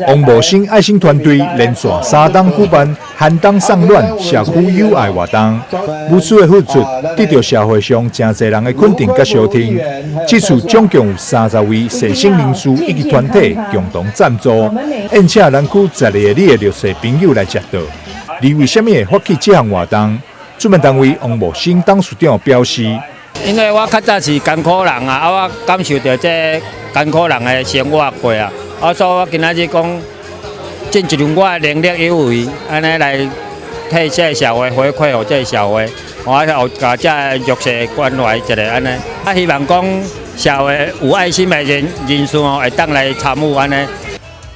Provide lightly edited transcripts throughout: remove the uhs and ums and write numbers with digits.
王茂兴爱心团队连续3档举办寒冬送暖社区友爱活动，无私的付出得到社会上真侪人的肯定甲小听。这次总共有30位善心人士以及团体共同赞助，宴请南区12个里的弱势朋友来食到。你为什么会发起这项活动？主办单位王茂兴董事长表示：因为我较早是艰苦人啊，我感受到这艰苦人的生活过啊，所以我今仔日讲尽一量我的能力有为，安尼来替这社会回馈给这社会，我有甲这弱势关怀一下安尼。希望讲社会有爱心的人士会当来参与安尼。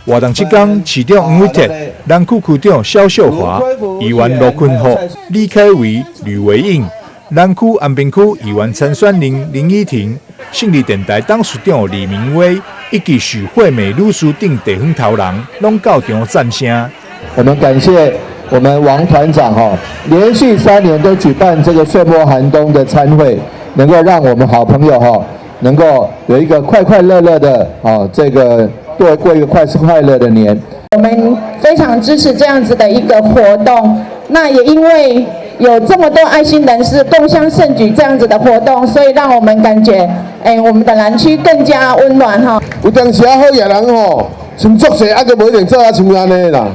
活动期间，市长黄伟哲、南区区长肖秀华、议员罗坤福、李凯维、吕维应、南区安平区议员参选人林依婷、胜利电台董事长李明威以及许惠美女士等地方头人，拢到场赞声。我们感谢我们王团长连续3年都举办这个岁末寒冬的餐会，能够让我们好朋友能够有一个快快乐乐的这个过一个快乐的年。我们非常支持这样子的一个活动，那也因为有这么多爱心人士共襄盛举这样子的活动，所以让我们感觉，我们的南区更加温暖有当时好野人穿作势还阁无一定做像安尼啦，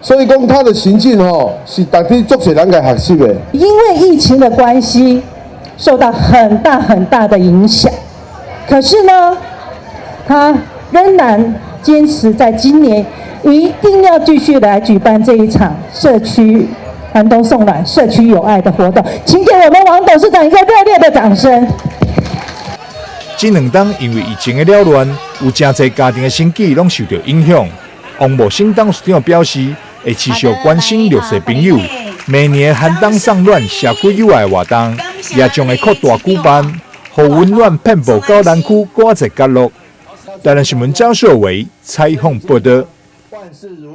所以讲他的行径是大家作势人该学习的。因为疫情的关系，受到很大的影响，可是呢，他仍然坚持在今年一定要继续来举办这一场社区寒冬送暖、社区友爱的活动，请给我们王董事长一个热烈的掌声。这2档因为疫情的扰乱，有真侪家庭的生计拢受到影响。王茂兴董事长表示，会持续关心弱势朋友。明年寒冬送暖社区友爱活动也将会扩大举办，让温暖遍布到南区各个角落。台南新闻张硕伟采访报道。万事如